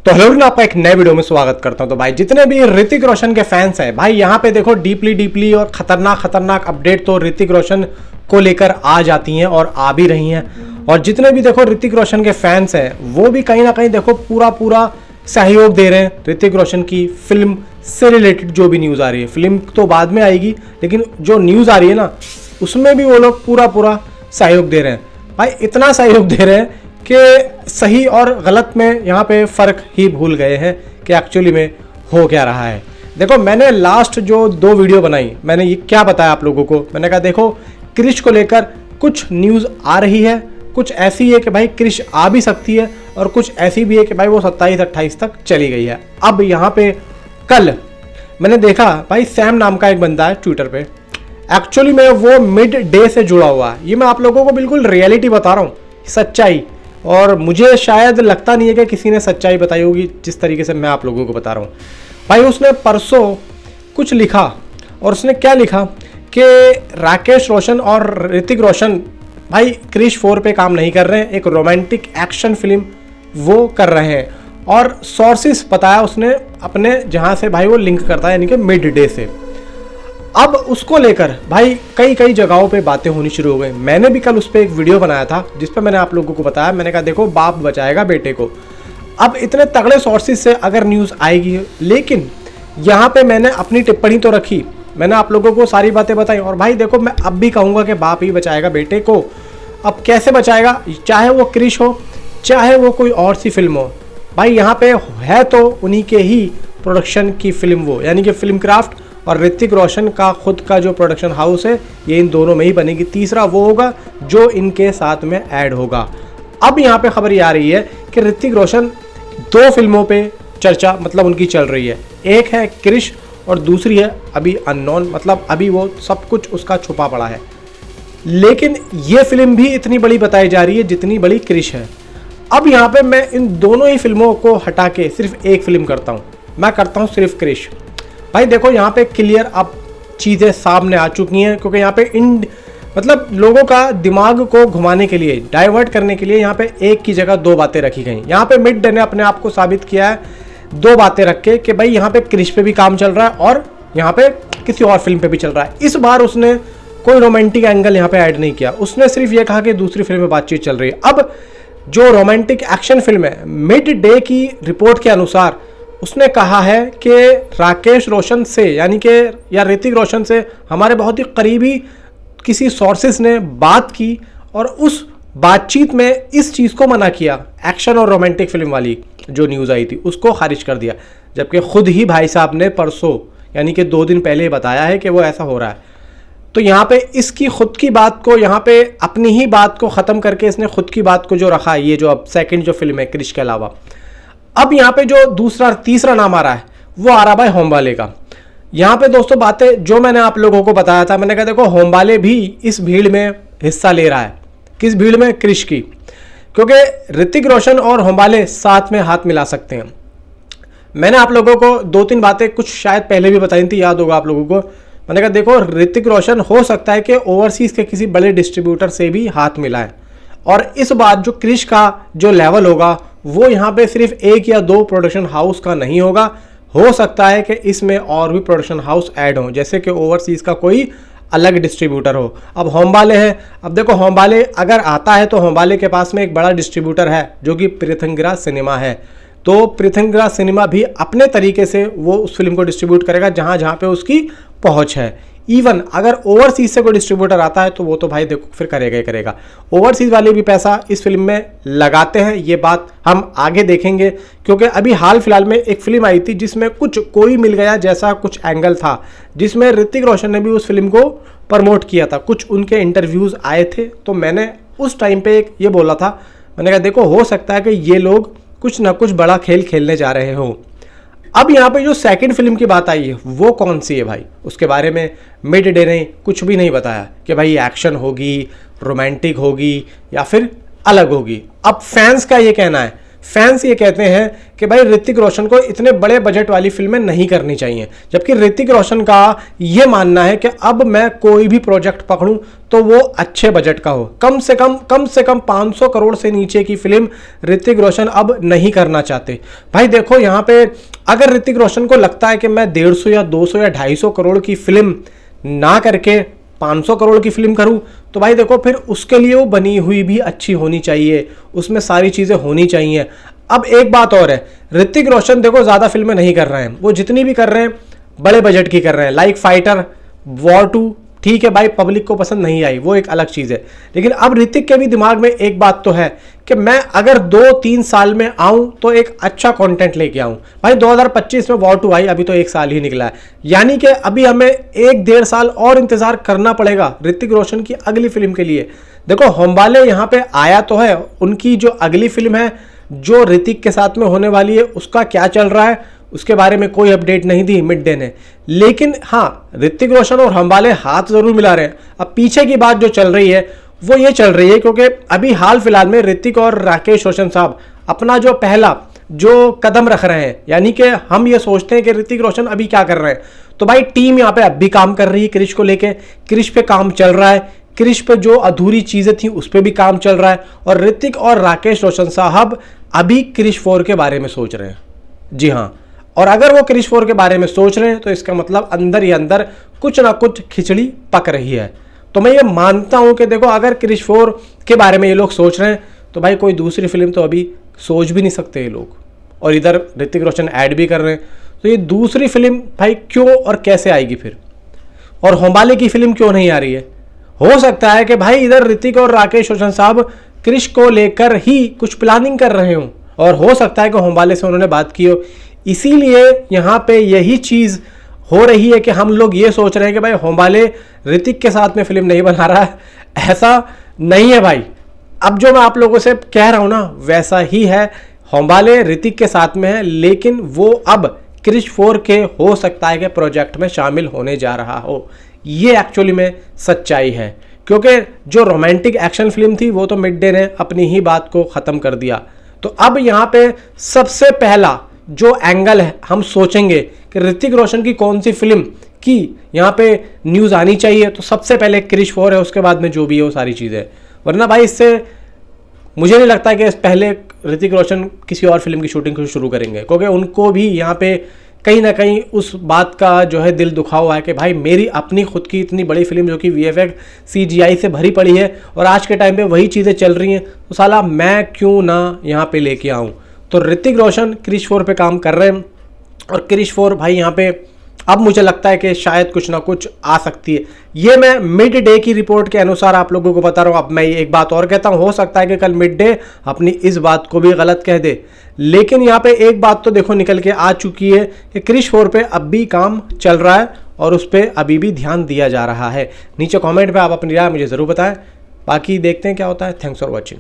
तो हेलो ना, आपका एक नए वीडियो में स्वागत करता हूं। तो भाई जितने भी ऋतिक रोशन के फैंस हैं भाई, यहाँ पे देखो डीपली और खतरनाक अपडेट तो ऋतिक रोशन को लेकर आ जाती हैं और आ भी रही हैं। और जितने भी देखो ऋतिक रोशन के फैंस हैं वो भी कहीं ना कहीं देखो पूरा सहयोग दे रहे हैं ऋतिक रोशन की फिल्म से रिलेटेड। जो भी न्यूज़ आ रही है, फिल्म तो बाद में आएगी, लेकिन जो न्यूज़ आ रही है ना उसमें भी वो लोग पूरा सहयोग दे रहे हैं। भाई इतना सहयोग दे रहे हैं कि सही और गलत में यहाँ पे फ़र्क ही भूल गए हैं कि एक्चुअली में हो क्या रहा है। देखो मैंने लास्ट जो 2 वीडियो बनाई, मैंने ये क्या बताया आप लोगों को, मैंने कहा देखो क्रिश को लेकर कुछ न्यूज़ आ रही है, कुछ ऐसी है कि भाई क्रिश आ भी सकती है और कुछ ऐसी भी है कि भाई वो 27-28 तक चली गई है। अब यहाँ पे कल मैंने देखा भाई सैम नाम का एक बंदा है ट्विटर पे, एक्चुअली में वो मिड डे से जुड़ा हुआ है। ये मैं आप लोगों को बिल्कुल रियलिटी बता रहा हूँ, सच्चाई। और मुझे शायद लगता नहीं है कि किसी ने सच्चाई बताई होगी जिस तरीके से मैं आप लोगों को बता रहा हूँ। भाई उसने परसों कुछ लिखा और उसने क्या लिखा कि राकेश रोशन और ऋतिक रोशन भाई क्रिश 4 पे काम नहीं कर रहे हैं, एक रोमांटिक एक्शन फिल्म वो कर रहे हैं। और सोर्सेस बताया उसने अपने जहाँ से भाई वो लिंक करता है, यानी कि मिड डे से। अब उसको लेकर भाई कई जगहों पे बातें होनी शुरू हो गई। मैंने भी कल उस पर एक वीडियो बनाया था जिस पर मैंने आप लोगों को बताया, मैंने कहा देखो बाप बचाएगा बेटे को। अब इतने तगड़े सोर्सेज से अगर न्यूज़ आएगी, लेकिन यहाँ पे मैंने अपनी टिप्पणी तो रखी, मैंने आप लोगों को सारी बातें बताई। और भाई देखो मैं अब भी कहूँगा कि बाप ही बचाएगा बेटे को। अब कैसे बचाएगा, चाहे वो क्रिश हो चाहे वो कोई और सी फिल्म हो, भाई यहाँ पे है तो उन्हीं के ही प्रोडक्शन की फिल्म वो, यानी कि फिल्म क्राफ्ट और ऋतिक रोशन का खुद का जो प्रोडक्शन हाउस है, ये इन दोनों में ही बनेगी। तीसरा वो होगा जो इनके साथ में ऐड होगा। अब यहाँ पे खबर ये आ रही है कि ऋतिक रोशन 2 फिल्मों पे चर्चा मतलब उनकी चल रही है। एक है क्रिश और दूसरी है अभी अननोन, मतलब अभी वो सब कुछ उसका छुपा पड़ा है। लेकिन ये फिल्म भी इतनी बड़ी बताई जा रही है जितनी बड़ी क्रिश है। अब यहाँ पे मैं इन दोनों ही फिल्मों को हटा के सिर्फ एक फिल्म करता हूँ, मैं करता हूँ सिर्फ क्रिश। भाई देखो यहाँ पे क्लियर अब चीज़ें सामने आ चुकी हैं, क्योंकि यहाँ पे मतलब लोगों का दिमाग को घुमाने के लिए, डाइवर्ट करने के लिए यहाँ पे एक की जगह 2 बातें रखी गई। यहाँ पे मिड डे ने अपने आप को साबित किया है 2 बातें रख के कि भाई यहाँ पे क्रिश पे भी काम चल रहा है और यहाँ पे किसी और फिल्म पे भी चल रहा है। इस बार उसने कोई रोमांटिक एंगल यहाँ पे ऐड नहीं किया, उसने सिर्फ ये कहा कि दूसरी फिल्म में बातचीत चल रही है। अब जो रोमांटिक एक्शन फिल्म है, मिड डे की रिपोर्ट के अनुसार उसने कहा है कि राकेश रोशन से, यानी कि या ऋतिक रोशन से हमारे बहुत ही करीबी किसी सोर्सेस ने बात की और उस बातचीत में इस चीज़ को मना किया, एक्शन और रोमांटिक फिल्म वाली जो न्यूज़ आई थी उसको खारिज कर दिया। जबकि खुद ही भाई साहब ने परसों यानी कि 2 दिन पहले बताया है कि वो ऐसा हो रहा है। तो यहाँ पे इसकी खुद की बात को, यहाँ पे अपनी ही बात को ख़त्म करके इसने खुद की बात को जो रखा है, ये जो अब सेकंड जो फिल्म है क्रिश के अलावा, अब यहाँ पे जो तीसरा नाम आ रहा है वो आ रहा भाई होमबाले का। यहाँ पे दोस्तों बातें जो मैंने आप लोगों को बताया था, मैंने कहा देखो होमबाले भी इस भीड़ में हिस्सा ले रहा है। किस भीड़ में? क्रिश की, क्योंकि ऋतिक रोशन और होमबाले साथ में हाथ मिला सकते हैं। मैंने आप लोगों को 2-3 बातें कुछ शायद पहले भी बताई थी, याद होगा आप लोगों को। मैंने कहा देखो ऋतिक रोशन हो सकता है कि ओवरसीज़ के किसी बड़े डिस्ट्रीब्यूटर से भी हाथ मिलाए, और इस बार जो क्रिश का जो लेवल होगा वो यहाँ पे सिर्फ 1 या 2 प्रोडक्शन हाउस का नहीं होगा। हो सकता है कि इसमें और भी प्रोडक्शन हाउस ऐड हों, जैसे कि ओवरसीज़ का कोई अलग डिस्ट्रीब्यूटर हो। अब होमबाले है, अब देखो होमबाले अगर आता है तो होमबाले के पास में एक बड़ा डिस्ट्रीब्यूटर है जो कि पृथंगिरा सिनेमा है। तो पृथंगिरा सिनेमा भी अपने तरीके से वो उस फिल्म को डिस्ट्रीब्यूट करेगा जहाँ पे उसकी पहुँच है। इवन अगर ओवरसीज से कोई डिस्ट्रीब्यूटर आता है तो वो तो भाई देखो फिर करेगा ही करेगा। ओवरसीज वाले भी पैसा इस फिल्म में लगाते हैं, ये बात हम आगे देखेंगे, क्योंकि अभी हाल फिलहाल में एक फिल्म आई थी जिसमें कुछ कोई मिल गया जैसा कुछ एंगल था, जिसमें ऋतिक रोशन ने भी उस फिल्म को प्रमोट किया था। कुछ उनके इंटरव्यूज़ आए थे, तो मैंने उस टाइम पर ये बोला था, मैंने कहा देखो हो सकता है कि ये लोग कुछ ना कुछ बड़ा खेल खेलने जा रहे हो। अब यहाँ पे जो सेकंड फिल्म की बात आई है वो कौन सी है भाई, उसके बारे में मिड डे ने कुछ भी नहीं बताया कि भाई एक्शन होगी, रोमांटिक होगी या फिर अलग होगी। अब फैंस का ये कहना है, फैंस ये कहते हैं कि भाई ऋतिक रोशन को इतने बड़े बजट वाली फिल्में नहीं करनी चाहिए, जबकि ऋतिक रोशन का ये मानना है कि अब मैं कोई भी प्रोजेक्ट पकड़ूं तो वो अच्छे बजट का हो। कम से कम 500 करोड़ से नीचे की फिल्म ऋतिक रोशन अब नहीं करना चाहते। भाई देखो यहाँ पे अगर ऋतिक रोशन को लगता है कि मैं 150 या 200 या 250 करोड़ की फिल्म ना करके 500 करोड़ की फिल्म करूं, तो भाई देखो फिर उसके लिए वो बनी हुई भी अच्छी होनी चाहिए, उसमें सारी चीज़ें होनी चाहिए। अब एक बात और है, ऋतिक रोशन देखो ज़्यादा फिल्में नहीं कर रहे हैं, वो जितनी भी कर रहे हैं बड़े बजट की कर रहे हैं, लाइक फाइटर, वॉर 2, ठीक है भाई पब्लिक को पसंद नहीं आई, वो एक अलग चीज़ है। लेकिन अब ऋतिक के भी दिमाग में एक बात तो है कि मैं अगर 2-3 साल में आऊं तो एक अच्छा कंटेंट लेके आऊं। भाई 2025 में वॉर 2 आई, अभी तो 1 साल ही निकला है, यानी कि अभी हमें 1-1.5 साल और इंतजार करना पड़ेगा ऋतिक रोशन की अगली फिल्म के लिए। देखो होमबाले यहाँ पे आया तो है, उनकी जो अगली फिल्म है जो ऋतिक के साथ में होने वाली है उसका क्या चल रहा है उसके बारे में कोई अपडेट नहीं दी मिड डे ने। लेकिन हाँ, ऋतिक रोशन और होमबाले हाथ जरूर मिला रहे हैं। अब पीछे की बात जो चल रही है वो ये चल रही है क्योंकि अभी हाल फिलहाल में ऋतिक और राकेश रोशन साहब अपना जो पहला जो कदम रख रहे हैं, यानी कि हम ये सोचते हैं कि ऋतिक रोशन अभी क्या कर रहे हैं, तो भाई टीम यहाँ पे अब भी काम कर रही है क्रिश को लेके, क्रिश पे काम चल रहा है, क्रिश पे जो अधूरी चीजें थी उस पर भी काम चल रहा है, और ऋतिक और राकेश रोशन साहब अभी क्रिश 4 के बारे में सोच रहे हैं। जी हाँ, और अगर वो क्रिश 4 के बारे में सोच रहे हैं तो इसका मतलब अंदर ही अंदर कुछ ना कुछ खिचड़ी पक रही है। तो मैं ये मानता हूं कि देखो अगर क्रिश 4 के बारे में ये लोग सोच रहे हैं तो भाई कोई दूसरी फिल्म तो अभी सोच भी नहीं सकते ये लोग, और इधर ऋतिक रोशन ऐड भी कर रहे हैं, तो ये दूसरी फिल्म भाई क्यों और कैसे आएगी फिर? और होमबाले की फिल्म क्यों नहीं आ रही है? हो सकता है कि भाई इधर ऋतिक और राकेश रोशन साहब क्रिश को लेकर ही कुछ प्लानिंग कर रहे हों, और हो सकता है कि होमबाले से उन्होंने बात की हो, इसीलिए यहाँ पे यही चीज़ हो रही है कि हम लोग ये सोच रहे हैं कि भाई होमबाले ऋतिक के साथ में फिल्म नहीं बना रहा है। ऐसा नहीं है भाई, अब जो मैं आप लोगों से कह रहा हूँ ना वैसा ही है। होमबाले ऋतिक के साथ में है, लेकिन वो अब क्रिश 4 के हो सकता है कि प्रोजेक्ट में शामिल होने जा रहा हो। ये एक्चुअली में सच्चाई है, क्योंकि जो रोमांटिक एक्शन फिल्म थी वो तो मिड डे ने अपनी ही बात को ख़त्म कर दिया। तो अब यहाँ पे सबसे पहला जो एंगल है हम सोचेंगे कि ऋतिक रोशन की कौन सी फिल्म की यहाँ पे न्यूज़ आनी चाहिए, तो सबसे पहले क्रिश 4 है, उसके बाद में जो भी है वो सारी चीज़ें। वरना भाई इससे मुझे नहीं लगता कि पहले ऋतिक रोशन किसी और फिल्म की शूटिंग शुरू करेंगे, क्योंकि उनको भी यहाँ पे कहीं ना कहीं उस बात का जो है दिल दुखा हुआ है कि भाई मेरी अपनी खुद की इतनी बड़ी फिल्म जो कि VFX CGI से भरी पड़ी है और आज के टाइम पे वही चीज़ें चल रही हैं, तो साला मैं क्यों ना यहाँ पे लेके आऊँ। तो ऋतिक रोशन क्रिश 4 पे काम कर रहे हैं, और क्रिश 4 भाई यहाँ पे अब मुझे लगता है कि शायद कुछ ना कुछ आ सकती है। ये मैं मिड डे की रिपोर्ट के अनुसार आप लोगों को बता रहा हूँ। अब मैं एक बात और कहता हूँ, हो सकता है कि कल मिड डे अपनी इस बात को भी गलत कह दे, लेकिन यहाँ पे एक बात तो देखो निकल के आ चुकी है कि क्रिश 4 पे अब भी काम चल रहा है और उस पर अभी भी ध्यान दिया जा रहा है। नीचे कॉमेंट पर आप अपनी राय मुझे ज़रूर बताएं, बाकी देखते हैं क्या होता है। Thanks for watching.